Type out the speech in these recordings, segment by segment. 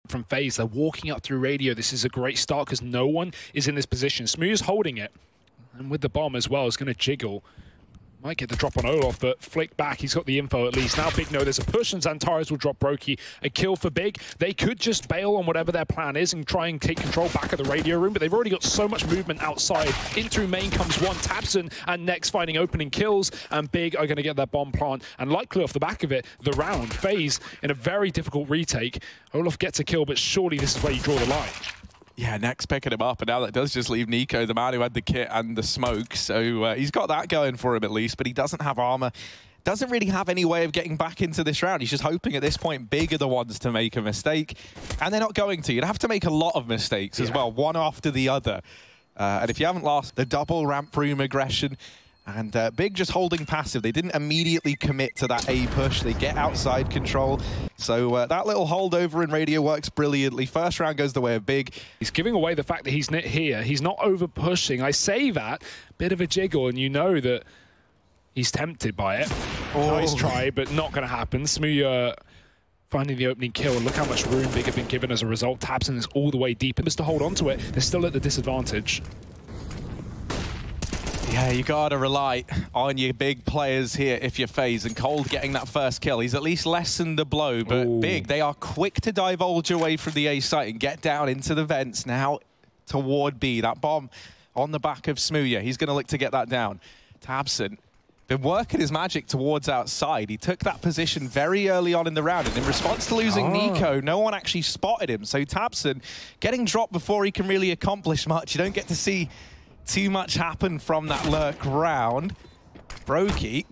from FaZe. They're walking up through radio. This is a great start because no one is in this position. Smooya's holding it. And with the bomb as well, is going to jiggle. Might get the drop on Olof, but flick back. He's got the info at least. Now Big know there's a push, and Xantares will drop Brokey. A kill for Big. They could just bail on whatever their plan is and try and take control back of the radio room, but they've already got so much movement outside. In through main comes one. tabseN and Nex finding opening kills, and Big are going to get their bomb plant. And likely off the back of it, the round. FaZe in a very difficult retake. Olof gets a kill, but surely this is where you draw the line. Yeah, Nex picking him up, and now that does just leave NiKo, the man who had the kit and the smoke. So he's got that going for him at least, but he doesn't have armor. Doesn't really have any way of getting back into this round. He's just hoping at this point Big are the ones to make a mistake, and they're not going to. You'd have to make a lot of mistakes as well, one after the other. And if you haven't lost the double ramp room aggression, and Big just holding passive. They didn't immediately commit to that A push. They get outside control. So that little holdover in radio works brilliantly. First round goes the way of Big. He's giving away the fact that he's here. He's not over pushing. I say that, bit of a jiggle, and you know that he's tempted by it. Oh. Nice try, but not going to happen. Smooya finding the opening kill. Look how much room Big have been given as a result. tabseN is all the way deep. And just to hold on to it, they're still at the disadvantage. Yeah, you gotta rely on your big players here if you're FaZe, and Cold getting that first kill. He's at least lessened the blow, but Ooh. Big, they are quick to divulge away from the A site and get down into the vents now toward B. That bomb on the back of Smooya. He's gonna look to get that down. tabseN been working his magic towards outside. He took that position very early on in the round, and in response to losing NiKo, no one actually spotted him. So tabseN getting dropped before he can really accomplish much. You don't get to see too much happen from that lurk round. Brokey,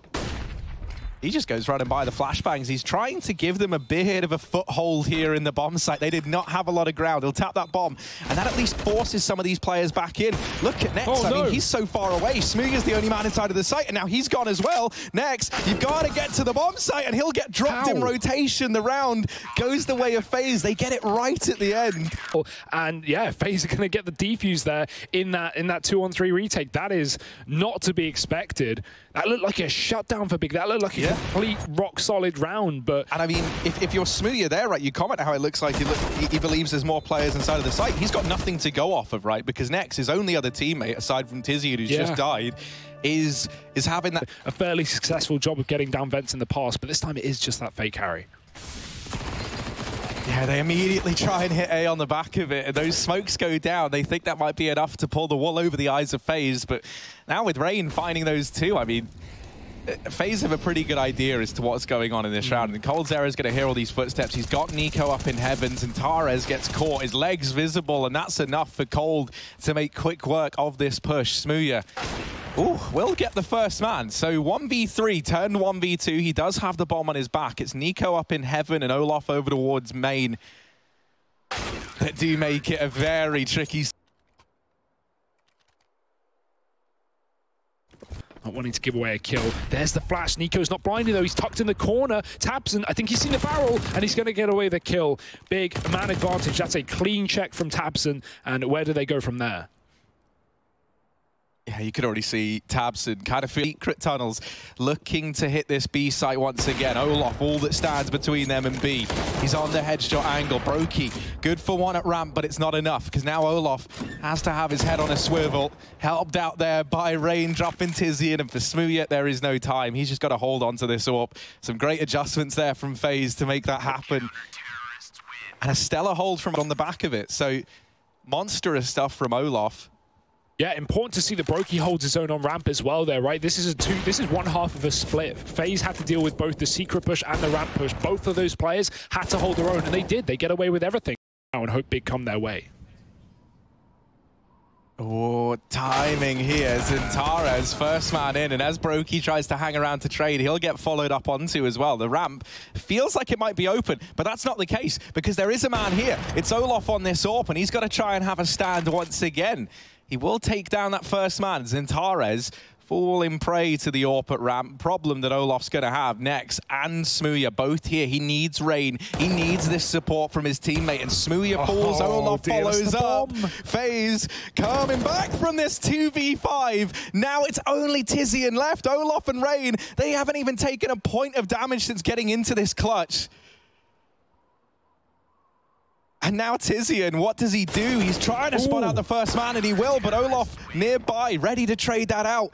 he just goes running by the flashbangs. He's trying to give them a bit of a foothold here in the bomb site. They did not have a lot of ground. He'll tap that bomb, and that at least forces some of these players back in. Look at Nex. I mean, he's so far away. Smooya's the only man inside of the site, and now he's gone as well. Nex, you've got to get to the bomb site, and he'll get dropped in rotation. The round goes the way of FaZe. They get it right at the end. And yeah, FaZe are going to get the defuse there in that 2-on-3 retake. That is not to be expected. That looked like a shutdown for Big. That looked like a complete rock-solid round. But and I mean, if you're Smooya there, right, you comment how it looks like he believes there's more players inside of the site. He's got nothing to go off of, right? Because Nex, his only other teammate, aside from Tizian, who's just died, is having that a fairly successful job of getting down vents in the past, but this time it is just that fake carry. Yeah, they immediately try and hit A on the back of it, and those smokes go down. They think that might be enough to pull the wool over the eyes of FaZe, but now with Rain finding those two, I mean, FaZe have a pretty good idea as to what's going on in this round, and coldzera is going to hear all these footsteps. He's got NiKo up in heavens, and Xantares gets caught, his legs visible, and that's enough for Cold to make quick work of this push. Smooya will get the first man. So 1v3 turned 1v2. He does have the bomb on his back. It's NiKo up in heaven and Olof over towards main that do make it a very tricky. Not wanting to give away a kill. There's the flash. NiKo's not blinded though. He's tucked in the corner. tabseN, I think he's seen the barrel, and he's going to get away the kill. Big man advantage. That's a clean check from tabseN. And where do they go from there? Yeah, you could already see tabseN kind of secret tunnels looking to hit this B site once again. Olof, all that stands between them and B. He's on the headshot angle. Brokey, good for one at ramp, but it's not enough because now Olof has to have his head on a swivel. Helped out there by Rain dropping Tizian, and for Smooya, there is no time. He's just got to hold on to this AWP. Some great adjustments there from FaZe to make that happen. And a stellar hold from on the back of it. So monstrous stuff from Olof. Yeah, important to see that Brokey holds his own on ramp as well there, right? This is one half of a split. FaZe had to deal with both the secret push and the ramp push. Both of those players had to hold their own, and they did. They get away with everything now and hope Big come their way. Oh, timing here. Xantares, first man in, and as Brokey tries to hang around to trade, he'll get followed up onto as well. The ramp feels like it might be open, but that's not the case because there is a man here. It's Olof on this AWP, and he's got to try and have a stand once again. He will take down that first man. Xantares falling prey to the AWP at ramp. Problem that Olof's going to have. Nex and Smooya both here. He needs Rain. He needs this support from his teammate. And Smooya falls. Olof follows up. FaZe coming back from this 2v5. Now it's only Tizian left. Olof and Rain, they haven't even taken a point of damage since getting into this clutch. And now Tizian, what does he do? He's trying to spot out the first man, and he will, but Olof nearby, ready to trade that out.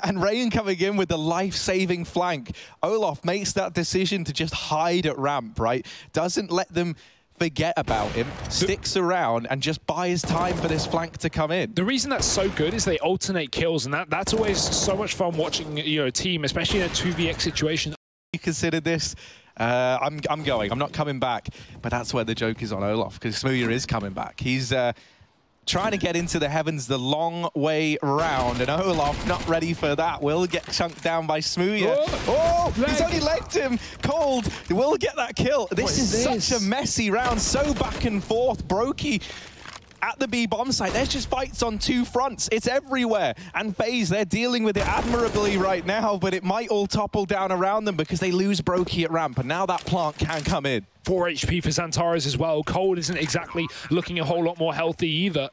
And Rain coming in with the life-saving flank. Olof makes that decision to just hide at ramp, right? Doesn't let them forget about him, sticks around and just buys time for this flank to come in. The reason that's so good is they alternate kills, and that's always so much fun watching, you know, a team, especially in a 2vx situation. You consider this? I'm going. I'm not coming back. But that's where the joke is on Olof, because Smooya is coming back. He's trying to get into the heavens the long way round, and Olof not ready for that. Will get chunked down by Smooya. Oh, he's only legged him. Cold will get that kill. This is such a messy round, so back and forth. Brokey at the B bomb site. There's just fights on two fronts. It's everywhere. And FaZe, they're dealing with it admirably right now, but it might all topple down around them because they lose Brokey at ramp, and now that plant can come in. 4 HP for Xantares as well. Cold isn't exactly looking a whole lot more healthy either.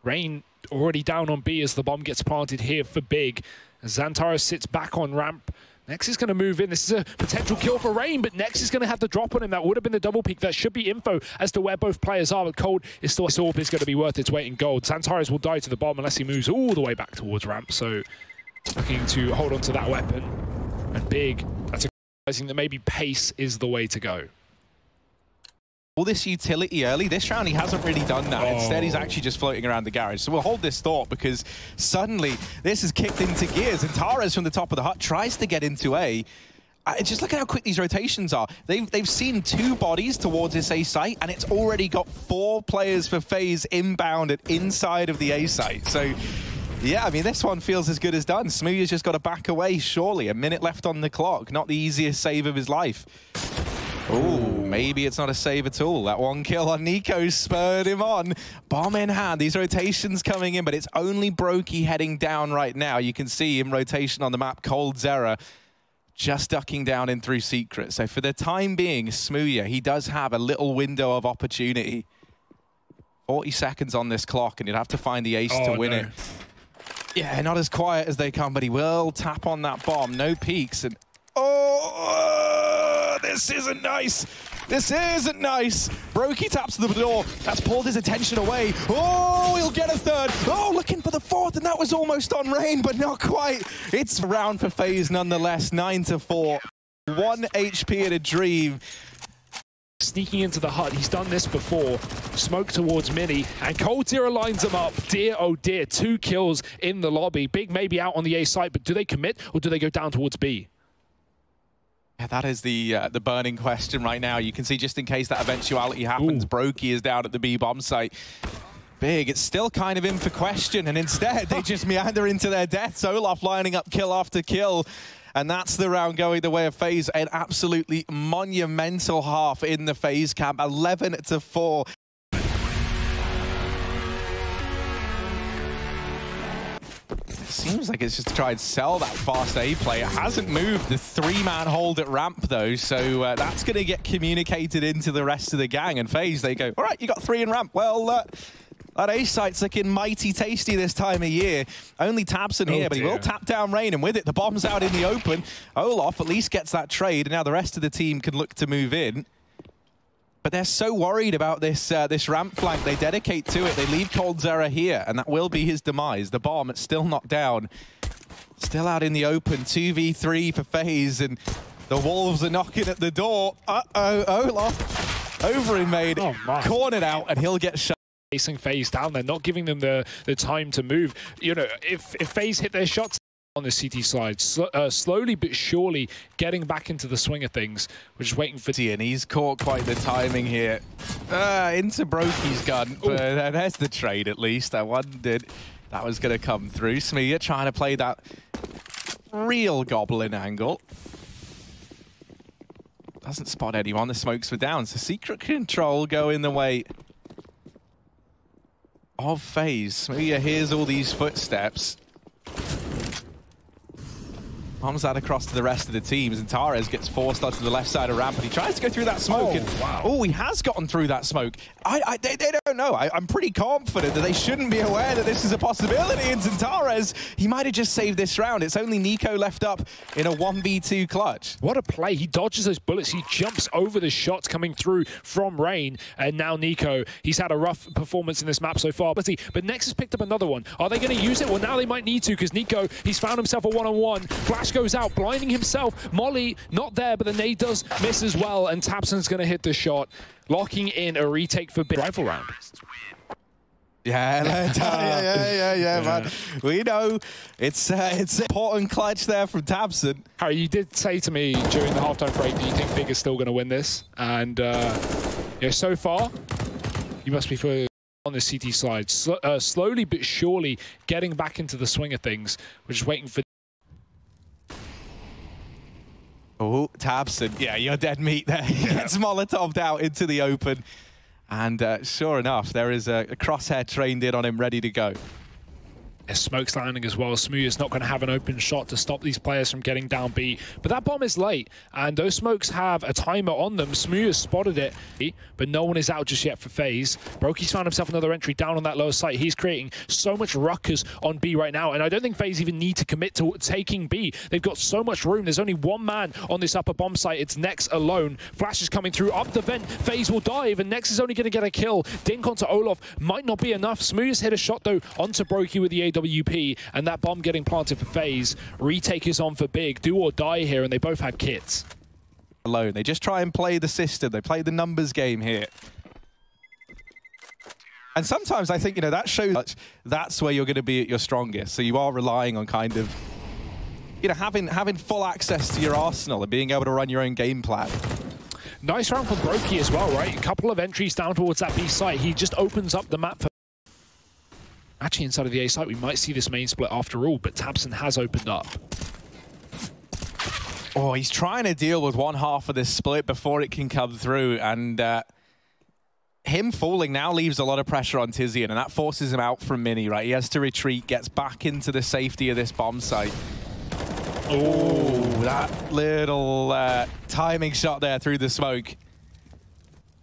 Rain already down on B as the bomb gets planted here for Big. Xantares sits back on ramp. Nex is going to move in. This is a potential kill for Rain, but Nex is going to have the drop on him. That would have been the double peek. That should be info as to where both players are, but Cold is still... Sorp is going to be worth its weight in gold. Xantares will die to the bomb unless he moves all the way back towards ramp, so looking to hold on to that weapon. And Big, that's realizing that maybe pace is the way to go. All this utility early, this round he hasn't really done that. Instead, he's actually just floating around the garage. So we'll hold this thought, because suddenly this is kicked into gears, and Tares from the top of the hut tries to get into A. Just look at how quick these rotations are. They've seen 2 bodies towards this A site, and it's already got 4 players for FaZe inbound and inside of the A site. So yeah, I mean, this one feels as good as done. Smooya's just got to back away, surely. A minute left on the clock. Not the easiest save of his life. Oh, maybe it's not a save at all. That one kill on Nico spurred him on. Bomb in hand. These rotations coming in, but it's only Brokey heading down right now. You can see him rotation on the map. coldzera just ducking down in through secret. So for the time being, Smooya, he does have a little window of opportunity. 40 seconds on this clock, and he'd have to find the ace to win it. Yeah, not as quiet as they come, but he will tap on that bomb. No peeks, and this isn't nice. This isn't nice. Brokey taps to the door. That's pulled his attention away. Oh, he'll get a third. Oh, looking for the fourth, and that was almost on Rain, but not quite. It's a round for FaZe nonetheless, 9-4. 1 HP in a dream. Sneaking into the hut, he's done this before. Smoke towards Mini, and coldzera lines him up. Dear, oh dear, 2 kills in the lobby. Big maybe out on the A site, but do they commit, or do they go down towards B? Yeah, that is the burning question right now. You can see, just in case that eventuality happens, Brokey is down at the B bomb site. Big, it's still kind of in for question, and instead they just meander into their deaths. Olof lining up kill after kill. And that's the round going the way of FaZe. An absolutely monumental half in the FaZe camp, 11-4. Seems like it's just to try and sell that fast A play. It hasn't moved the 3-man hold at ramp, though, so that's going to get communicated into the rest of the gang. And FaZe, they go, all right, you got 3 in ramp. Well, that A site's looking mighty tasty this time of year. Only tabs in here, but he will tap down Rain, and with it, the bomb's out in the open. Olof at least gets that trade, and now the rest of the team can look to move in. But they're so worried about this this ramp flank, they dedicate to it. They leave coldzera here, and that will be his demise. The bomb, it's still not down. Still out in the open, 2v3 for FaZe, and the Wolves are knocking at the door. Uh-oh, Olof over in made, cornered out, and he'll get shot. Facing FaZe down there, not giving them the time to move. You know, if FaZe hit their shots on the CT slide, slowly but surely getting back into the swing of things. We're just waiting for... And he's caught quite the timing here. Into Brokey's gun, but there's the trade at least. I wondered that was going to come through. Smooya trying to play that real goblin angle. Doesn't spot anyone, the smokes were down. So secret control going the way of FaZe. Smooya hears all these footsteps. Bombs that across to the rest of the teams, and Tares gets forced onto the left side of ramp, but he tries to go through that smoke. Oh, he has gotten through that smoke. They don't know. I'm pretty confident that they shouldn't be aware that this is a possibility. And Tares, he might have just saved this round. It's only NiKo left up in a 1v2 clutch. What a play. He dodges those bullets. He jumps over the shots coming through from Rain. And now NiKo, he's had a rough performance in this map so far. But Nexus picked up another one. Are they going to use it? Well, now they might need to, because NiKo, he's found himself a one-on-one. Flash goes out, blinding himself. Molly not there, but the nade does miss as well, and tabseN's going to hit the shot, locking in a retake for big rifle round. Yeah, man. We know it's important clutch there from tabseN. Harry, you did say to me during the halftime break that you think Big is still going to win this, and so far you must be for on the CT side, slowly but surely getting back into the swing of things. We're just waiting for. Oh, tabseN. Yeah, you're dead meat there. He gets Molotov'd out into the open. And sure enough, there is a crosshair trained in on him, ready to go. There's smokes landing as well. Smooth is not going to have an open shot to stop these players from getting down B. But that bomb is late, and those smokes have a timer on them. Smooth has spotted it, but no one is out just yet for FaZe. Brokey's found himself another entry down on that lower site. He's creating so much ruckus on B right now, and I don't think FaZe even need to commit to taking B. They've got so much room. There's only one man on this upper bomb site. It's Nex alone. Flash is coming through up the vent. FaZe will dive, and Nex is only going to get a kill. Dink onto Olof might not be enough. Smooth has hit a shot, though, onto Brokey with the AWP, and that bomb getting planted for FaZe. Retake is on for Big. Do or die here, and they both have kits. Alone. They just try and play the system. They play the numbers game here. And sometimes I think, that shows that's where you're going to be at your strongest. So you are relying on kind of, having full access to your arsenal and being able to run your own game plan. Nice round from Brokey as well, right? A couple of entries down towards that B site. He just opens up the map for... Actually, inside of the A site, we might see this main split after all, but tabseN has opened up. Oh, he's trying to deal with one half of this split before it can come through, and him falling now leaves a lot of pressure on Tizian, and that forces him out from Mini, right? He has to retreat, gets back into the safety of this bomb site. Oh, that little timing shot there through the smoke.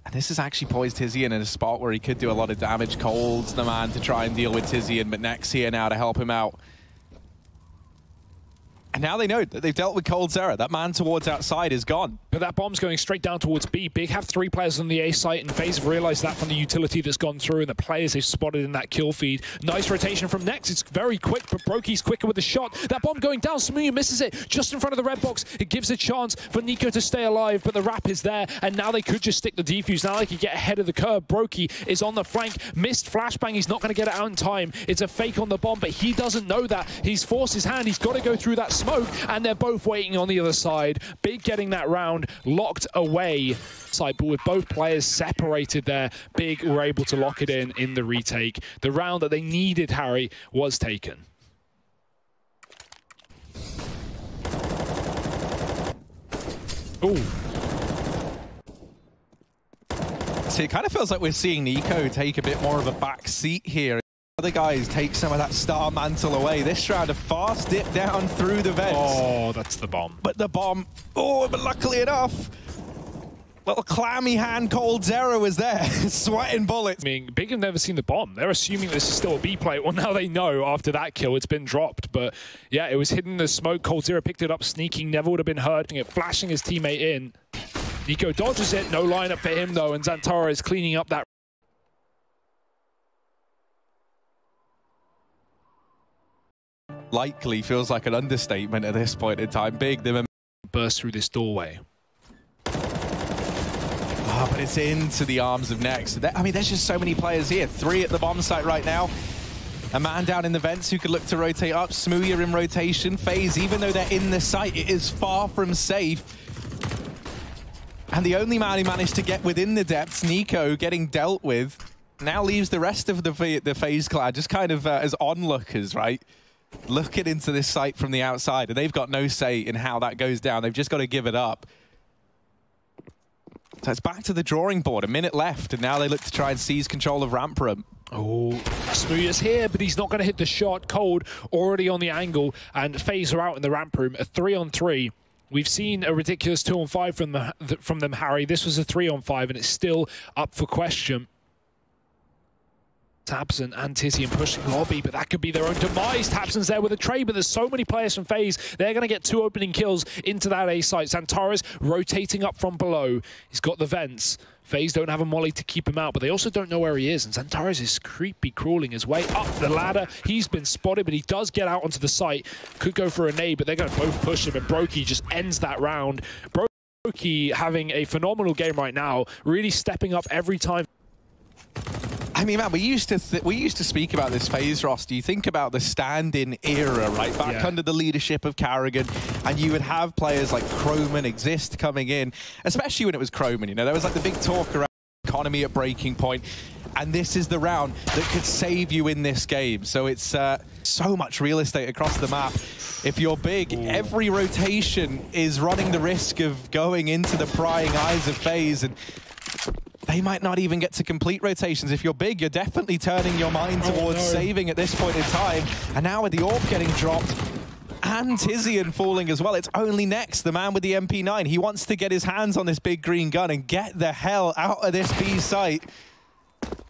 And this has actually poised Tizian in a spot where he could do a lot of damage. Cold's the man to try and deal with Tizian, but Nex here now to help him out. And now they know that they've dealt with coldzera. That man towards outside is gone. But that bomb's going straight down towards B. Big have 3 players on the A site, and FaZe have realized that from the utility that's gone through and the players they've spotted in that kill feed. Nice rotation from Nex. It's very quick, but Brokey's quicker with the shot. That bomb going down. Smooth misses it just in front of the red box. It gives a chance for NiKo to stay alive, but the wrap is there, and now they could just stick the defuse. Now they could get ahead of the curve. Brokey is on the flank. Missed flashbang. He's not going to get it out in time. It's a fake on the bomb, but he doesn't know that. He's forced his hand. He's got to go through that smoke, and they're both waiting on the other side. Big getting that round locked away. But with both players separated there, Big were able to lock it in the retake. The round that they needed, Harry, was taken. Ooh. So it kind of feels like we're seeing NiKo take a bit more of a back seat here. Other guys take some of that star mantle away. This round, a fast dip down through the vents. Oh, that's the bomb. But the bomb, but luckily enough, little clammy hand coldzera was there, sweating bullets. I mean, Big have never seen the bomb. They're assuming this is still a B play. Well, now they know after that kill it's been dropped. But yeah, it was hidden in the smoke. coldzera picked it up, sneaking. Never would have been hurting it, flashing his teammate in. NiKo dodges it. No lineup for him, though, and Xantara is cleaning up that. Likely feels like an understatement at this point in time. Big, the burst through this doorway. But it's into the arms of Nex. I mean, there's just so many players here. 3 at the bomb site right now. A man down in the vents who could look to rotate up. Smoothie in rotation. FaZe, even though they're in the site, it is far from safe. And the only man who managed to get within the depths, NiKo, getting dealt with, now leaves the rest of the FaZe clan just kind of as onlookers, right? Looking into this site from the outside, and they've got no say in how that goes down. They've just got to give it up. So it's back to the drawing board. A minute left, and now they look to try and seize control of ramp room. Oh, Smooya's here, but he's not going to hit the shot. Cold already on the angle, and FaZe are out in the ramp room. A 3-on-3. We've seen a ridiculous 2-on-5 from them, Harry. This was a 3-on-5, and it's still up for question. tabseN and Tizian pushing lobby, but that could be their own demise. tabseN's there with a trade, but there's so many players from FaZe. They're going to get 2 opening kills into that A site. Xantares rotating up from below. He's got the vents. FaZe don't have a molly to keep him out, but they also don't know where he is. And Xantares is creepy crawling his way up the ladder. He's been spotted, but he does get out onto the site. Could go for a nade, but they're going to both push him, and Brokey just ends that round. Brokey having a phenomenal game right now, really stepping up every time. I mean, man, we used to speak about this FaZe roster. You think about the stand-in era, right? Back under the leadership of karrigan, and you would have players like Chroman, Xizt coming in, especially when it was Chroman. You know, there was like the big talk around economy at breaking point, and this is the round that could save you in this game. So it's so much real estate across the map. If you're big, every rotation is running the risk of going into the prying eyes of FaZe, and they might not even get to complete rotations. If you're big, you're definitely turning your mind towards saving at this point in time. And now with the AWP getting dropped and Tizian falling as well, it's only Nex, the man with the MP9. He wants to get his hands on this big green gun and get the hell out of this B site.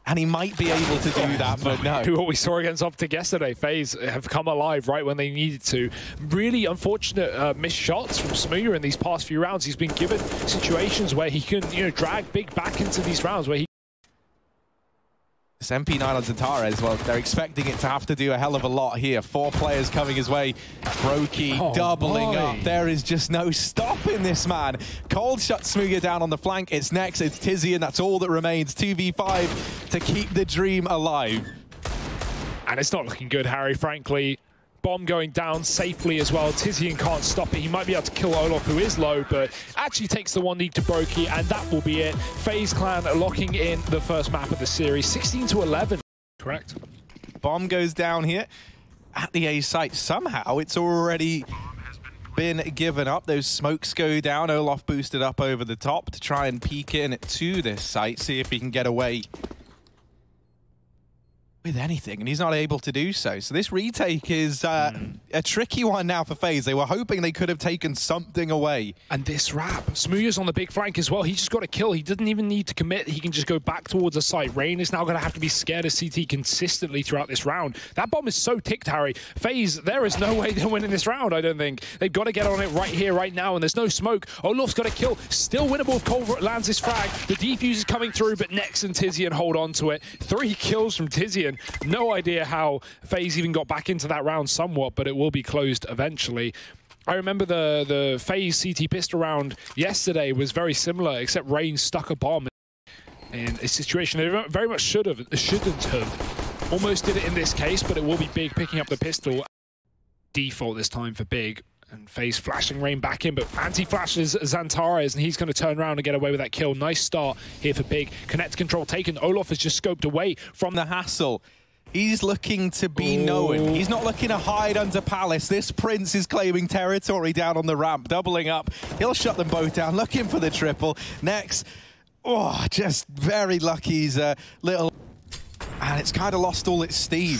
And he might be able to do that, but no. What we saw against Optic yesterday, FaZe have come alive right when they needed to. Really unfortunate missed shots from Smooya in these past few rounds. He's been given situations where he can, you know, drag Big back into these rounds where he... This MP9 on Xantares, well, they're expecting it to have to do a hell of a lot here. 4 players coming his way. Brokey doubling up. There is just no stopping this man. Cold shuts Smooya down on the flank. It's Nex, it's Tizian. That's all that remains. 2v5 to keep the dream alive. And it's not looking good, Harry, frankly. Bomb going down safely as well. Tizian can't stop it. He might be able to kill Olof, who is low, but actually takes the 1 lead to Brokey, and that will be it. FaZe Clan locking in the first map of the series, 16-11. Correct. Bomb goes down here at the A site. Somehow it's already been given up. Those smokes go down. Olof boosted up over the top to try and peek in to this site, see if he can get away with anything, and he's not able to do so. So this retake is a tricky one now for FaZe. They were hoping they could have taken something away. And this wrap, Smooya's on the big flank as well. He just got a kill. He didn't even need to commit. He can just go back towards the site. Rain is now going to have to be scared of CT consistently throughout this round. That bomb is so ticked, Harry. FaZe, there is no way they're winning this round, I don't think. They've got to get on it right here, right now, and there's no smoke. Olof's got a kill. Still winnable if Cole lands this frag. The defuse is coming through, but Nex and Tizian hold on to it. 3 kills from Tizian. No idea how FaZe even got back into that round somewhat, but it will be closed eventually. I remember the FaZe CT pistol round yesterday was very similar, except Rain stuck a bomb in a situation they very much shouldn't have. Almost did it in this case, but it will be Big picking up the pistol. Default this time for Big. And FaZe flashing Rain back in, but anti-flashes Xantares, and he's going to turn around and get away with that kill. Nice start here for Big. Connect control taken. Olof has just scoped away from the hassle. He's looking to be known. He's not looking to hide under Palace. This Prince is claiming territory down on the ramp, doubling up. He'll shut them both down, looking for the triple. Next, just very lucky. He's a little... And it's kind of lost all its steam.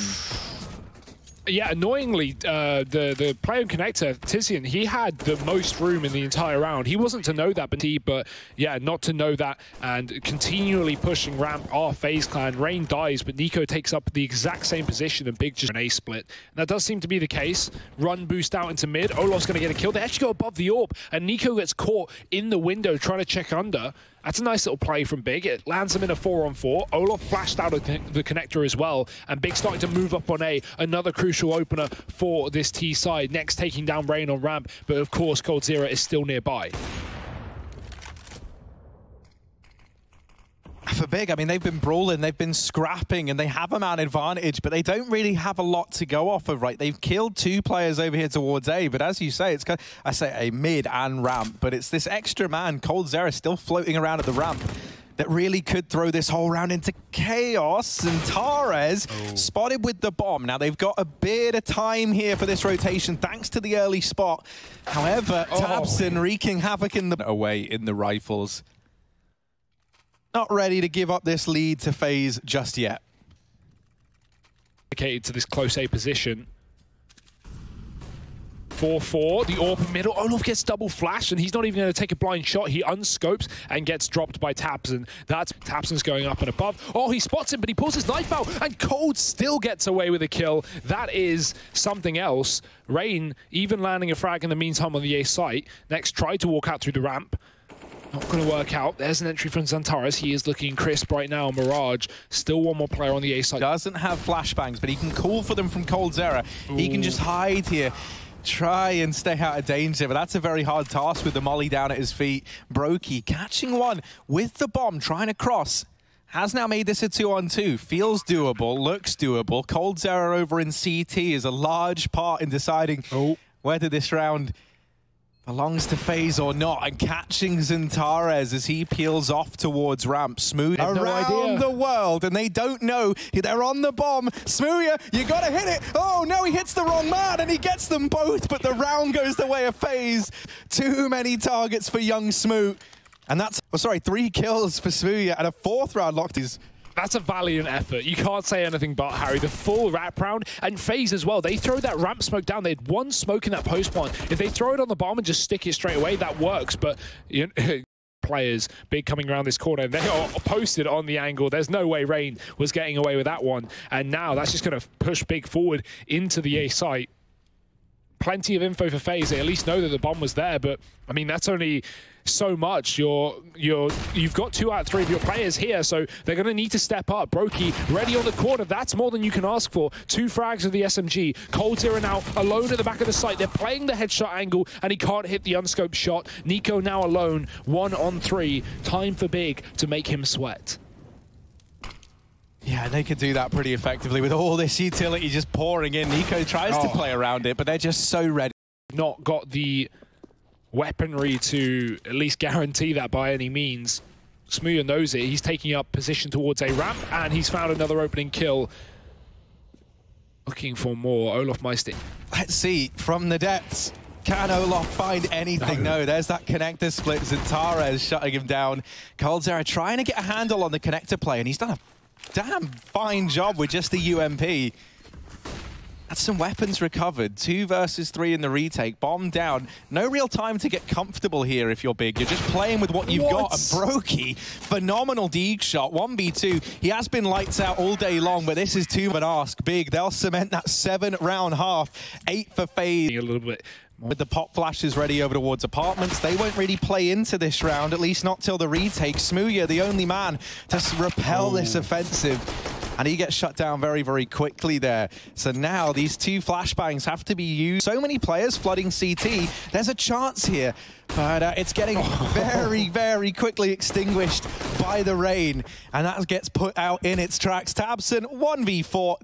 Yeah, annoyingly, the player connector, Tizian, he had the most room in the entire round. He wasn't to know that, but yeah, not to know that, and continually pushing ramp are FaZe Clan. Rain dies, but Nico takes up the exact same position, and Big just an A split. And that does seem to be the case. Run boost out into mid. Olof's going to get a kill. They actually go above the AWP, and Nico gets caught in the window trying to check under. That's a nice little play from Big. It lands him in a 4-on-4. Olof flashed out of the connector as well, and Big starting to move up on A. Another crucial opener for this T side. Next taking down Rain on ramp, but of course coldzera is still nearby. For Big, I mean, they've been brawling, they've been scrapping, and they have a man advantage, but they don't really have a lot to go off of, right? They've killed 2 players over here towards A, but as you say, it's kind of, I say a mid and ramp, but it's this extra man, coldzera, still floating around at the ramp that really could throw this whole round into chaos. And Xantares spotted with the bomb. Now, they've got a bit of time here for this rotation, thanks to the early spot. However, tabseN wreaking havoc in the away in the rifles. Not ready to give up this lead to FaZe just yet. To this close A position. 4-4, the AWP in middle. Olof gets double flash, and he's not even going to take a blind shot. He unscopes and gets dropped by tabseN. That's tabseN's going up and above. Oh, he spots him, but he pulls his knife out, and Cold still gets away with a kill. That is something else. Rain even landing a frag in the meantime on the A site. Next, tried to walk out through the ramp. Not going to work out. There's an entry from XANTARES. He is looking crisp right now. Mirage, still one more player on the A side. Doesn't have flashbangs, but he can call for them from coldzera. He can just hide here. Try and stay out of danger, but that's a very hard task with the molly down at his feet. Brokey catching one with the bomb, trying to cross. Has now made this a 2-on-2. Feels doable, looks doable. coldzera over in CT is a large part in deciding whether this round belongs to FaZe or not, and catching XANTARES as he peels off towards ramp. Smooth around the world, and they don't know. They're on the bomb. Smooya, you gotta hit it. Oh no, he hits the wrong man, and he gets them both, but the round goes the way of FaZe. Too many targets for young Smoo. And that's, 3 kills for Smooya, and a 4th round locked his. That's a valiant effort. You can't say anything but, Harry. The full wrap round, and FaZe as well. They throw that ramp smoke down. They had one smoke in that post one. If they throw it on the bomb and just stick it straight away, that works. But you know, players, Big coming around this corner, and they are posted on the angle. There's no way Rain was getting away with that one. And now that's just going to push Big forward into the A site. Plenty of info for FaZe. They at least know that the bomb was there, but I mean, that's only so much. You've got 2 out of 3 of your players here, so they're going to need to step up. Brokey ready on the corner. That's more than you can ask for. 2 frags of the SMG. coldzera now alone at the back of the site. They're playing the headshot angle, and he can't hit the unscoped shot. NiKo now alone, 1-on-3. Time for Big to make him sweat. Yeah, they could do that pretty effectively with all this utility just pouring in. NiKo tries to play around it, but they're just so ready. Not got the weaponry to at least guarantee that by any means. Smooya knows it. He's taking up position towards a ramp, and he's found another opening kill. Looking for more. Olof Meister. Let's see, from the depths. Can Olof find anything? No, there's that connector split. XANTARES shutting him down. coldzera trying to get a handle on the connector play, and he's done a damn fine job with just the UMP. That's some weapons recovered. 2 versus 3 in the retake. Bomb down. No real time to get comfortable here if you're Big. You're just playing with what you've got. And Brokey, phenomenal deeg shot. 1v2. He has been lights out all day long, but this is too much of an ask. Big, they'll cement that 7-round half. 8 for FaZe. A little bit. With the pop flashes ready over towards apartments, they won't really play into this round, at least not till the retake. Smooya, the only man to repel this offensive, and he gets shut down very, very quickly there. So now these 2 flashbangs have to be used. So many players flooding CT. There's a chance here, but it's getting very, very quickly extinguished by the rain, and that gets put out in its tracks. tabseN, 1v4.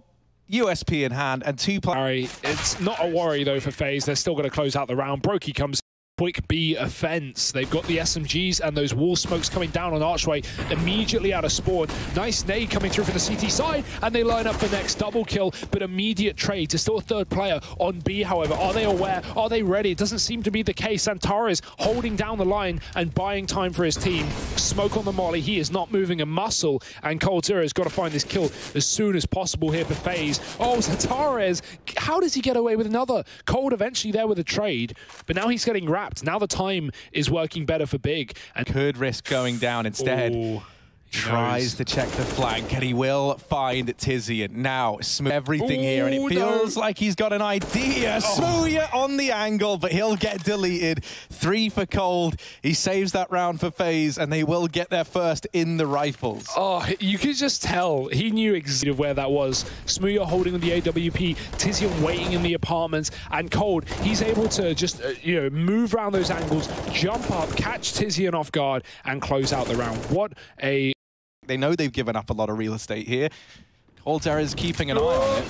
USP in hand, and 2 players. It's not a worry though for FaZe. They're still going to close out the round. Brokey comes. Quick B offense. They've got the SMGs and those wall smokes coming down on Archway immediately out of spawn. Nice nade coming through from the CT side, and they line up for next double kill, but immediate trade. There's still a 3rd player on B, however. Are they aware? Are they ready? It doesn't seem to be the case. XANTARES holding down the line and buying time for his team. Smoke on the molly. He is not moving a muscle, and coldzera has got to find this kill as soon as possible here for FaZe. Oh, XANTARES, how does he get away with another? Cold eventually there with a trade, but now he's getting wrapped. Now the time is working better for Big. And could risk going down instead. Tries to check the flank, and he will find Tizian. Now, Smooya everything here, and it feels like he's got an idea. Smooya on the angle, but he'll get deleted. 3 for Cold. He saves that round for FaZe, and they will get there first in the rifles. Oh, you could just tell. He knew exactly where that was. Smooya holding on the AWP, Tizian waiting in the apartments, and Cold, he's able to just, move around those angles, jump up, catch Tizian off guard, and close out the round. What a... They know they've given up a lot of real estate here. coldzera is keeping an eye on it.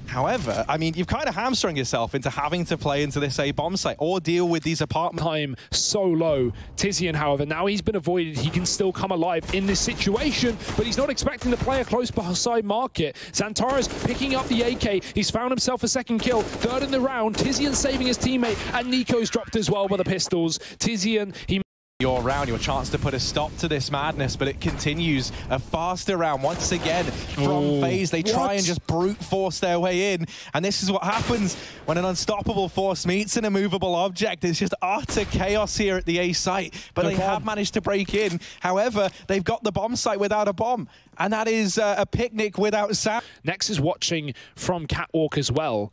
However, I mean, you've kind of hamstrung yourself into having to play into this A bomb site or deal with these apartments. Time so low. Tizian, however, now he's been avoided. He can still come alive in this situation, but he's not expecting the player close beside Market. XANTARES picking up the AK. He's found himself a 2nd kill. 3rd in the round. Tizian saving his teammate, and NiKo's dropped as well by the pistols. Tizian, he... your round, your chance to put a stop to this madness, but it continues. A faster round once again from FaZe. They try and just brute force their way in, and this is what happens when an unstoppable force meets an immovable object. It's just utter chaos here at the A site, but they have managed to break in. However, they've got the bomb site without a bomb, and that is a picnic without sound. Nex is watching from Catwalk as well,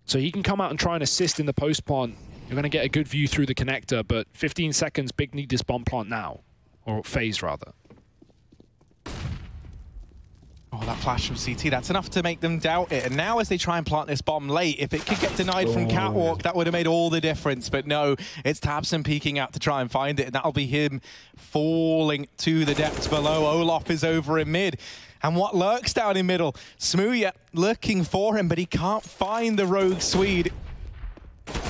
so he can come out and try and assist in the post plant. You're going to get a good view through the connector, but 15 seconds, Big need this bomb plant now. Or FaZe, rather. Oh, that flash from CT, that's enough to make them doubt it. And now as they try and plant this bomb late, if it could get denied from Catwalk, that would have made all the difference. But no, it's tabseN peeking out to try and find it, and that'll be him falling to the depths below. Olof is over in mid. And what lurks down in middle? Smooya looking for him, but he can't find the rogue Swede.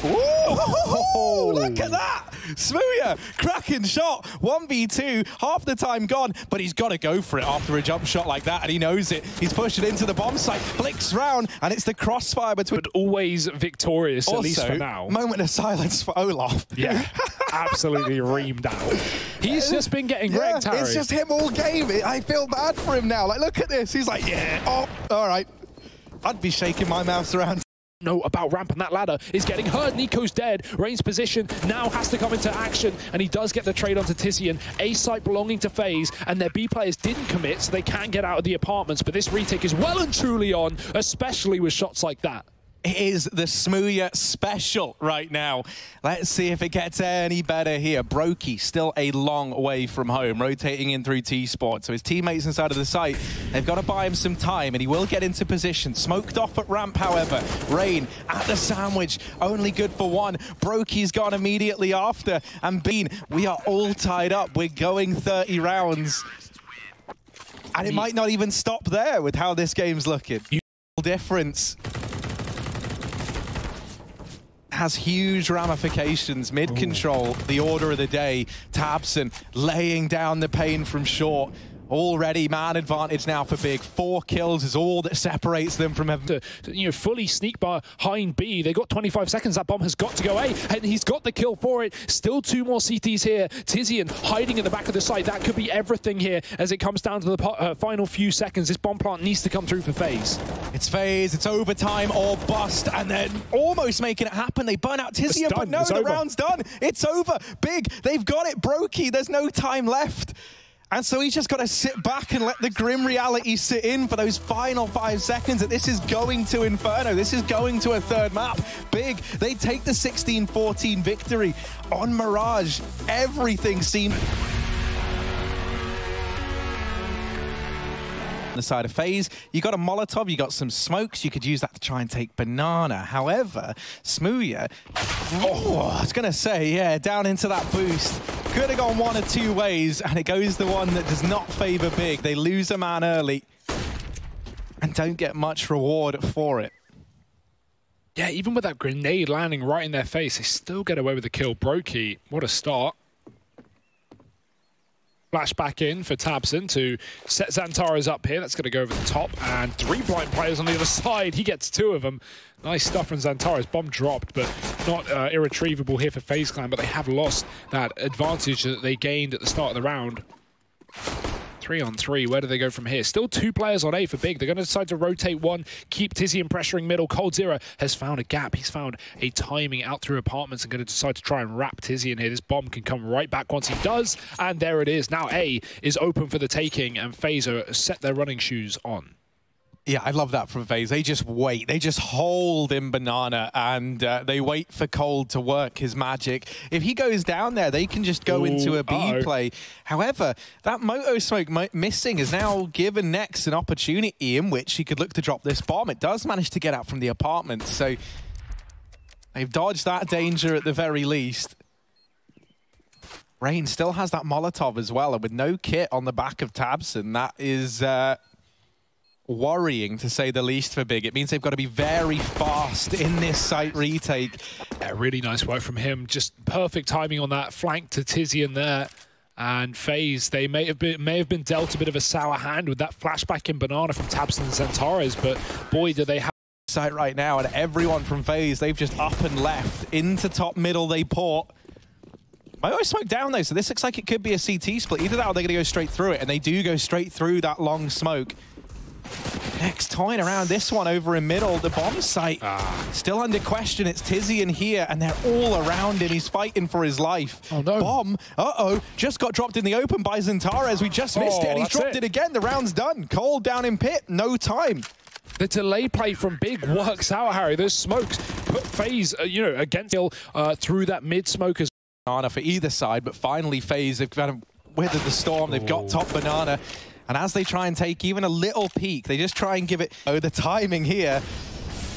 Ooh, look at that! Smooya, cracking shot, 1v2, half the time gone, but he's got to go for it after a jump shot like that, and he knows it. He's pushed it into the bomb site, flicks round, and it's the crossfire between... But always victorious, also, at least for now. Moment of silence for Olof. Yeah, absolutely reamed out. He's just been getting wrecked, Harry. It's just him all game. I feel bad for him now. Like, look at this. He's like, yeah, oh, all right. I'd be shaking my mouse around. No, about ramp, and that ladder is getting hurt. Nico's dead. Rain's position now has to come into action, and he does get the trade onto Tizian. A site belonging to FaZe, and their B players didn't commit, so they can't get out of the apartments. But this retake is well and truly on, especially with shots like that. It is the Smooya special right now. Let's see if it gets any better here. Brokey still a long way from home, rotating in through T-Sport. So his teammates inside of the site, they've got to buy him some time, and he will get into position. Smoked off at ramp, however. Rain at the sandwich, only good for one. Brokey's gone immediately after. And Bean, we are all tied up. We're going 30 rounds. And it might not even stop there with how this game's looking. Difference. Has huge ramifications. Mid control, the order of the day. tabseN laying down the pain from short. Already man advantage now for Big. 4 kills is all that separates them from having to fully sneak behind B. They got 25 seconds. That bomb has got to go A, and he's got the kill for it. Still 2 more CTs here. Tizian hiding in the back of the site. That could be everything here as it comes down to the final few seconds. This bomb plant needs to come through for FaZe. It's FaZe, it's overtime or bust, and then almost making it happen. They burn out Tizian, but no, the round's done. It's over. Big, they've got it. Brokey, there's no time left. And so he's just got to sit back and let the grim reality sit in for those final 5 seconds that this is going to Inferno. This is going to a third map. Big, they take the 16-14 victory on Mirage. Everything seemed... The side of FaZe, you got a Molotov, you got some smokes, you could use that to try and take Banana. However, Smooya, I was gonna say, yeah, down into that boost. Could have gone one of 2 ways, and it goes the one that does not favor Big. They lose a man early and don't get much reward for it. Yeah, even with that grenade landing right in their face, they still get away with the kill. Brokey, what a start. Flash back in for tabseN to set Xantares up here. That's going to go over the top. And 3 blind players on the other side. He gets 2 of them. Nice stuff from Xantares. Bomb dropped, but not irretrievable here for FaZe Clan. But they have lost that advantage that they gained at the start of the round. 3 on 3. Where do they go from here? Still 2 players on A for Big. They're going to decide to rotate 1, keep Tizian pressuring middle. coldzera has found a gap. He's found a timing out through apartments and going to decide to try and wrap Tizian here. This bomb can come right back once he does, and there it is. Now A is open for the taking, and FaZe set their running shoes on. Yeah, I love that from FaZe. They just wait. They just hold in Banana, and they wait for Cold to work his magic. If he goes down there, they can just go into a B play. However, that Moto Smoke missing has now given Nex an opportunity in which he could look to drop this bomb. It does manage to get out from the apartment, so they've dodged that danger at the very least. Rain still has that Molotov as well, and with no kit on the back of tabseN, that is... worrying to say the least for Big. It means they've got to be very fast in this site retake. Yeah, really nice work from him. Just perfect timing on that flank to Tizian there. And FaZe, they may have been dealt a bit of a sour hand with that flashback in Banana from tabseN and Xantares, but boy, do they have site right now, and everyone from FaZe, they've just up and left. Into top middle they port. I always smoke down though, so this looks like it could be a CT split. Either that or they're going to go straight through it, and they do go straight through that long smoke. Next toying around this one over in middle, the bomb site still under question. It's Tizian here, and they're all around him. He's fighting for his life. Oh no. Bomb, just got dropped in the open by XANTARES. We just missed it, and he's dropped it again. The round's done. Cold down in pit, no time. The delay play from Big works out, Harry. Those smokes put FaZe, against through that mid smoke as Banana for either side, but finally FaZe, they've kind of weathered the storm. They've got top Banana. And as they try and take even a little peek, they just try and give it... Oh, the timing here.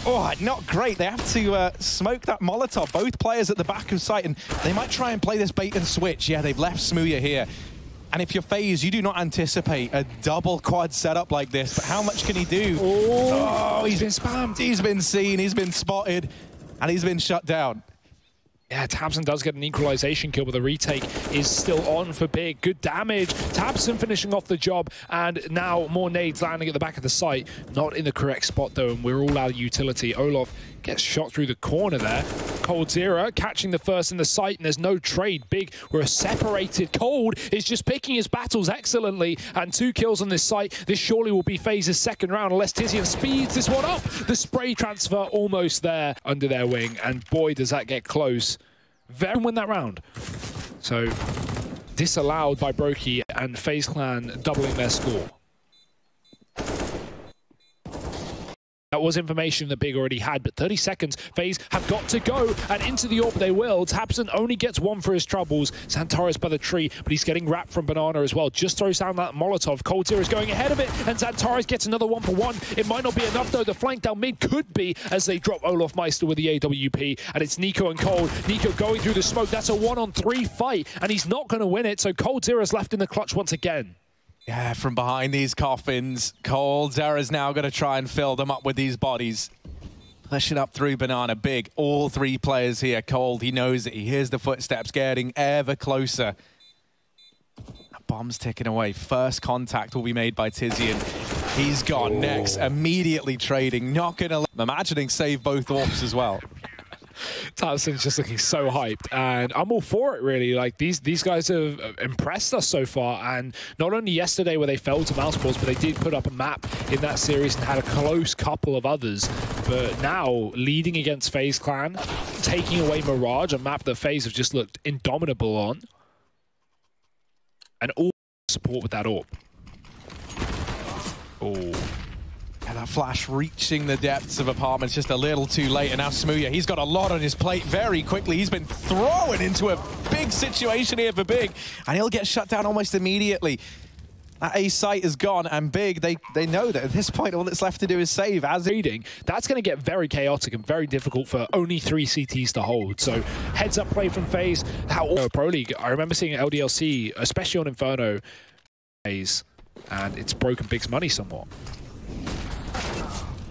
Oh, not great. They have to smoke that Molotov. Both players at the back of sight, and they might try and play this bait and switch. Yeah, they've left Smooya here. And if you're FaZe, you do not anticipate a double quad setup like this. But how much can he do? Oh, he's been spammed. He's been seen, he's been spotted, and he's been shut down. Yeah, tabseN does get an equalization kill, but the retake is still on for Big. Good damage. tabseN finishing off the job, and now more nades landing at the back of the site. Not in the correct spot, though, and we're all out of utility. Olof gets shot through the corner there. coldzera catching the first in the site, and there's no trade. Big, we're separated. Cold is just picking his battles excellently, and 2 kills on this site. This surely will be FaZe's second round, unless Tizian speeds this one up. The spray transfer almost there under their wing, and boy, does that get close. Very win that round. So disallowed by Brokey, and FaZe Clan doubling their score. That was information that Big already had, but 30 seconds, FaZe have got to go, and into the AWP they will. tabseN only gets 1 for his troubles. XANTARES by the tree, but he's getting wrapped from Banana as well. Just throws down that Molotov. coldzera is going ahead of it, and XANTARES gets another 1 for 1. It might not be enough, though. The flank down mid could be, as they drop olofmeister with the AWP, and it's NiKo and Cold. NiKo going through the smoke. That's a 1-on-3 fight, and he's not going to win it, so coldzera's left in the clutch once again. Yeah, from behind these coffins, coldzera's now going to try and fill them up with these bodies. Pushing up through Banana. Big, all 3 players here. Cold, he knows it. He hears the footsteps getting ever closer. A bomb's ticking away. First contact will be made by Tizian. He's gone next, immediately trading. Not going to... Imagining save both AWPs as well. tabseN's just looking so hyped, and I'm all for it, really. Like, these guys have impressed us so far, and not only yesterday where they fell to Mouseballs, but they did put up a map in that series and had a close couple of others. But now, leading against FaZe Clan, taking away Mirage, a map that FaZe have just looked indomitable on, and all support with that AWP. Oh. And that flash reaching the depths of apartments just a little too late. And now Smooya, he's got a lot on his plate very quickly. He's been thrown into a big situation here for Big, and he'll get shut down almost immediately. That A site is gone, and Big, they know that at this point all that's left to do is save. As reading, that's going to get very chaotic and very difficult for only 3 CTs to hold. So heads up play from FaZe. How Pro League, I remember seeing LDLC, especially on Inferno, and it's broken Big's money somewhat.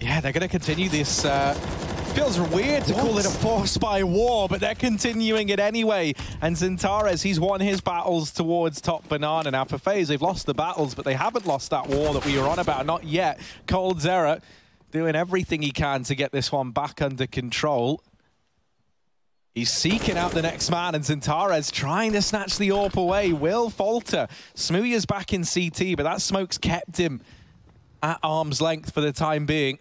Yeah, they're going to continue this. Feels weird to call it a forced by war, but they're continuing it anyway. And XANTARES, he's won his battles towards top Banana. Now for FaZe, they've lost the battles, but they haven't lost that war that we were on about. Not yet. coldzera doing everything he can to get this one back under control. He's seeking out the next man, and XANTARES trying to snatch the AWP away. Will falter. Smooya's back in CT, but that smoke's kept him at arm's length for the time being.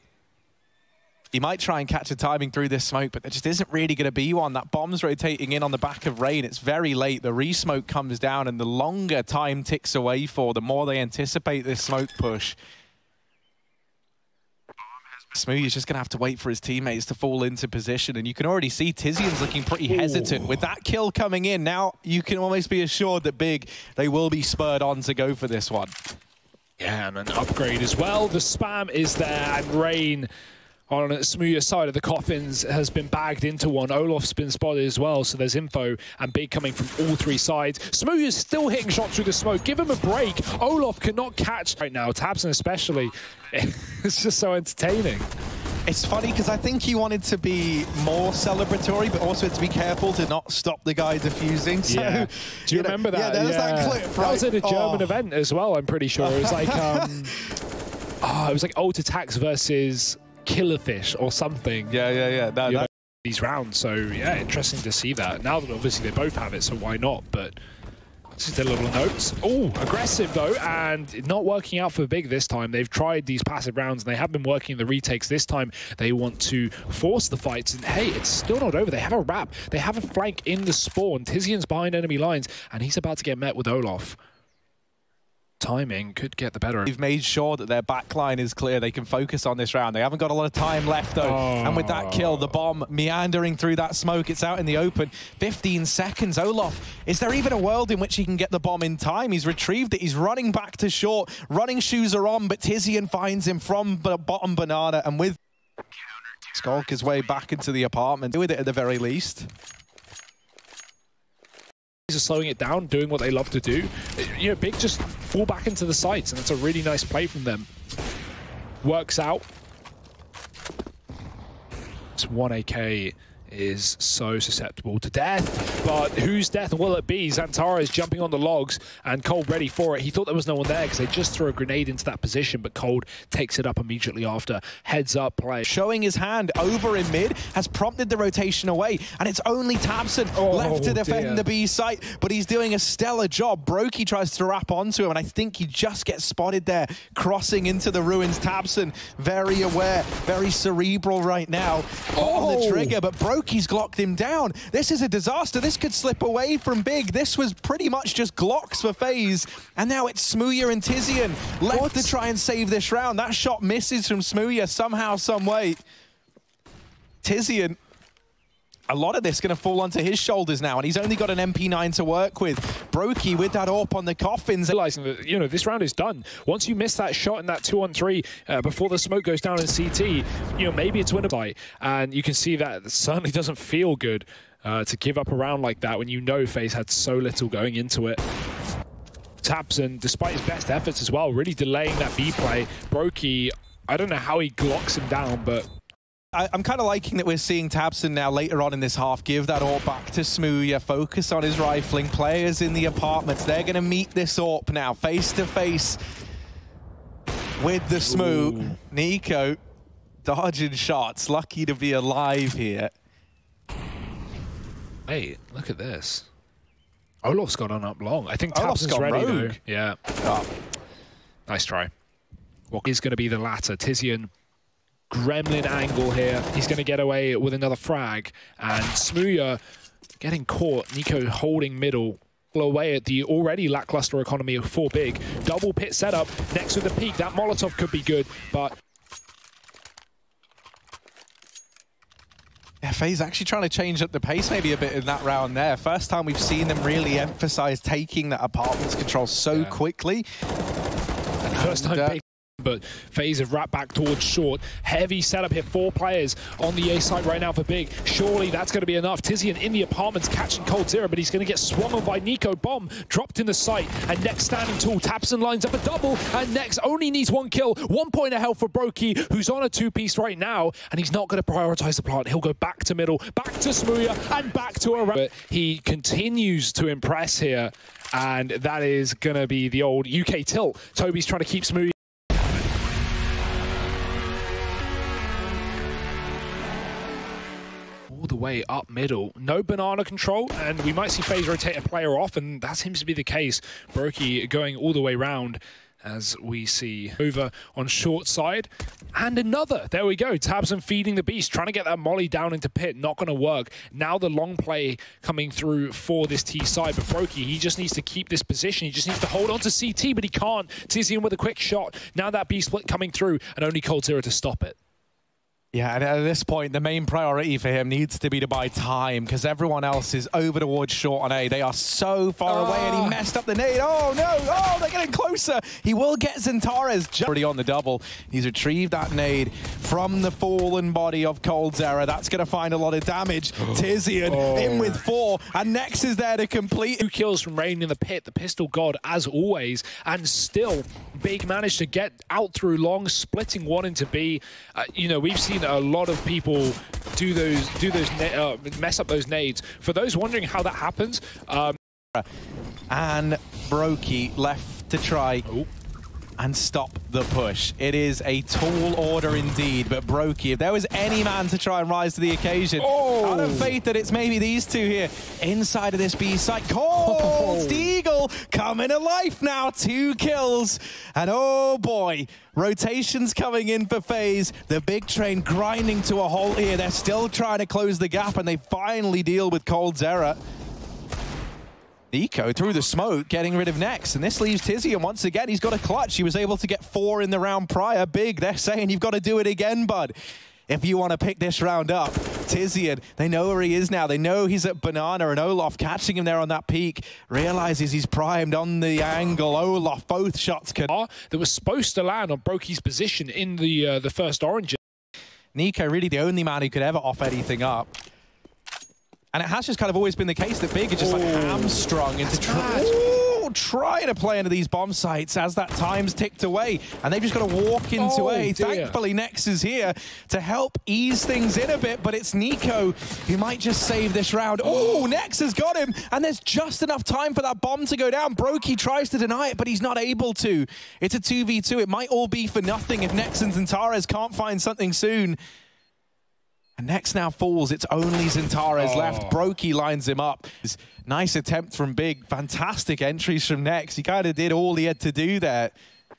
He might try and catch a timing through this smoke, but there just isn't really going to be one. That bomb's rotating in on the back of Rain. It's very late. The re-smoke comes down, and the longer time ticks away for, the more they anticipate this smoke push. Smooya's just going to have to wait for his teammates to fall into position, and you can already see Tizian's looking pretty hesitant. With that kill coming in, now you can almost be assured that Big, they will be spurred on to go for this one. Yeah, and an upgrade as well. The spam is there, and Rain on Smooya's side of the coffins has been bagged into one. Olof's been spotted as well, so there's info, and Big coming from all 3 sides. Smooya's still hitting shots through the smoke. Give him a break. Olof cannot catch right now, tabseN especially. It's just so entertaining. It's funny because I think he wanted to be more celebratory, but also to be careful to not stop the guy defusing. So, yeah. Do you remember that? Yeah, there's that clip. That was at a German event as well, I'm pretty sure. It was like, it was like Ult Attacks versus Killerfish or something. Yeah. No, these rounds. So yeah, interesting to see that. Now that obviously they both have it, so why not? But this is the little notes. Oh, aggressive though, and not working out for Big this time. They've tried these passive rounds and they have been working the retakes. This time they want to force the fights, and hey, it's still not over. They have a wrap. They have a flank in the spawn. Tizian's behind enemy lines, and he's about to get met with Olof. Timing could get the better of. They've made sure that their backline is clear. They can focus on this round. They haven't got a lot of time left, though. And with that kill, the bomb meandering through that smoke, it's out in the open. 15 seconds. Olof, is there even a world in which he can get the bomb in time? He's retrieved it. He's running back to short. Running shoes are on, but Tizian finds him from the bottom banana. And with Skulk his way back into the apartment. With it at the very least. Are slowing it down, doing what they love to do. You know, Big just fall back into the sights, and it's a really nice play from them. Works out. This 1AK is so susceptible to death, but whose death will it be? Xantara is jumping on the logs, and Cold ready for it. He thought there was no one there because they just threw a grenade into that position, but Cold takes it up immediately after. Heads up play. Showing his hand over in mid has prompted the rotation away, and it's only tabseN left to defend the B site, but he's doing a stellar job. Brokey tries to wrap onto him, and I think he just gets spotted there, crossing into the ruins. tabseN, very aware, very cerebral right now on the trigger, but Brokey's glocked him down. This is a disaster. This could slip away from Big. This was pretty much just Glocks for FaZe, and now it's Smooya and Tizian left to try and save this round. That shot misses from Smooya somehow, some way. Tizian, a lot of this going to fall onto his shoulders now, and he's only got an MP9 to work with. Brokey with that AWP on the coffins. Realizing that, you know, this round is done. Once you miss that shot in that 2-on-3 before the smoke goes down in CT, you know, maybe it's winnable. And you can see that it certainly doesn't feel good to give up a round like that when you know FaZe had so little going into it. tabseN, despite his best efforts as well, really delaying that B play. Brokey, I don't know how he glocks him down, but I'm kind of liking that we're seeing tabseN now later on in this half give that AWP back to Smooya, focus on his rifling. Players in the apartments, they're going to meet this AWP now, face to face with the Smooth. NiKo dodging shots, lucky to be alive here. Hey, look at this. Olof's got on up long. I think tabseN's ready though. Yeah. Oh. Nice try. What is going to be the latter? Tizian. Gremlin angle here. He's going to get away with another frag. And Smooya getting caught. NiKo holding middle. Away at the already lackluster economy for Big. Double pit setup next with the peak. That Molotov could be good, but yeah, FaZe actually trying to change up the pace maybe a bit in that round there. First time we've seen them really emphasize taking that apartment's control so quickly. And first time Big. But FaZe have wrapped back towards short. Heavy setup here. 4 players on the A side right now for Big. Surely that's going to be enough. Tizian in the apartments catching coldzera, but he's going to get swung on by NiKo. Bomb dropped in the site. And next standing tall. tabseN lines up a double. And next only needs 1 kill. 1 point of health for Brokey, who's on a 2-piece right now. And he's not going to prioritize the plant. He'll go back to middle, back to Smooya, and back to a but he continues to impress here. And that is going to be the old UK tilt. Toby's trying to keep Smooya. The way up middle, no banana control, and we might see FaZe rotate a player off, and that seems to be the case. Brokey going all the way round as we see over on short side, and another. There we go. tabseN feeding the beast, trying to get that molly down into pit. Not going to work. Now the long play coming through for this T side, but Brokey, he just needs to keep this position. He just needs to hold on to CT, but he can't. Tizian with a quick shot. Now that B split coming through, and only coldzera to stop it. Yeah, and at this point, the main priority for him needs to be to buy time, because everyone else is over towards short on A. They are so far away, and he messed up the nade. Oh, no. Oh, they're getting closer. He will get Xantara's already on the double. He's retrieved that nade from the fallen body of coldzera. That's going to find a lot of damage. Tizian in with 4, and Nex is there to complete. 2 kills from Rain in the pit, the pistol god, as always, and still Big managed to get out through long, splitting 1 into B. You know, we've seen a lot of people do those mess up those nades. For those wondering how that happens, and Brokey left to try and stop the push. It is a tall order indeed, but Brokey, if there was any man to try and rise to the occasion, out of faith that it's maybe these two here inside of this B site. Cold Eagle coming to life now, 2 kills, and oh boy, rotations coming in for FaZe. The big train grinding to a halt here. They're still trying to close the gap, and they finally deal with Cold's error. NiKo through the smoke, getting rid of Nex, and this leaves Tizian once again. He's got a clutch. He was able to get 4 in the round prior. Big, they're saying you've got to do it again, bud, if you want to pick this round up. Tizian, they know where he is now. They know he's at Banana, and Olof catching him there on that peak. Realizes he's primed on the angle. Olof, both shots could... That was supposed to land on Brokey's position in the first orange. NiKo really the only man who could ever off anything up. And it has just kind of always been the case that Big are just like hamstrung into trying to play into these bomb sites as that time's ticked away. And they've just got to walk into A. Thankfully, Nex is here to help ease things in a bit, but it's NiKo who might just save this round. Oh, Nex has got him, and there's just enough time for that bomb to go down. Brokey tries to deny it, but he's not able to. It's a 2v2. It might all be for nothing if Nex and Xantares can't find something soon. And Nex now falls. It's only Xantares left. Brokey lines him up. Nice attempt from Big. Fantastic entries from Nex. He kind of did all he had to do there.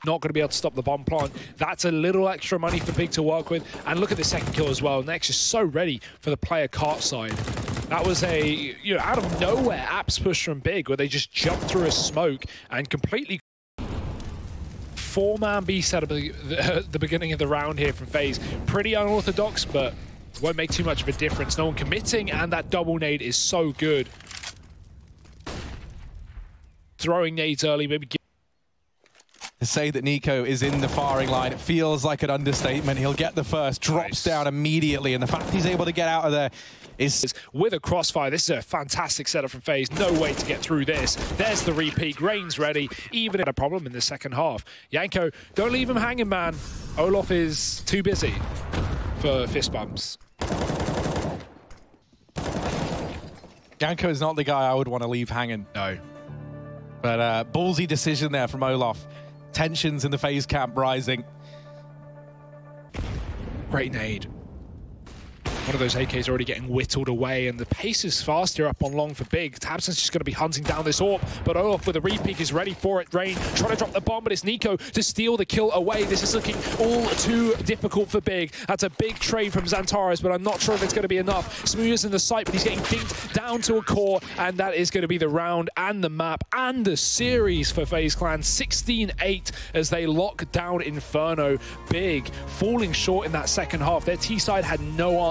Not going to be able to stop the bomb plant. That's a little extra money for Big to work with. And look at the second kill as well. Nex is so ready for the player cart side. That was a, out of nowhere apps push from Big where they just jumped through a smoke and completely... 4-man B set up at the beginning of the round here from FaZe. Pretty unorthodox, but won't make too much of a difference. No one committing, and that double nade is so good. Throwing nades early, maybe... To say that NiKo is in the firing line, it feels like an understatement. He'll get the first, drops down immediately, and the fact he's able to get out of there is... With a crossfire, this is a fantastic setup from FaZe. No way to get through this. There's the repeat. Rain's ready, even in a problem in the second half. Janko, don't leave him hanging, man. Olof is too busy for fist bumps. Janko is not the guy I would want to leave hanging. No. But ballsy decision there from Olof. Tensions in the FaZe camp rising. Great nade. One of those AKs already getting whittled away, and the pace is fast here up on long for Big. tabseN's just going to be hunting down this AWP, but Olof with a repeat is ready for it. Rain trying to drop the bomb, but it's NiKo to steal the kill away. This is looking all too difficult for Big. That's a big trade from Xantares, but I'm not sure if it's going to be enough. Smooth is in the site, but he's getting dinked down to a core, and that is going to be the round and the map and the series for FaZe Clan. 16-8 as they lock down Inferno. Big falling short in that second half. Their T-side had no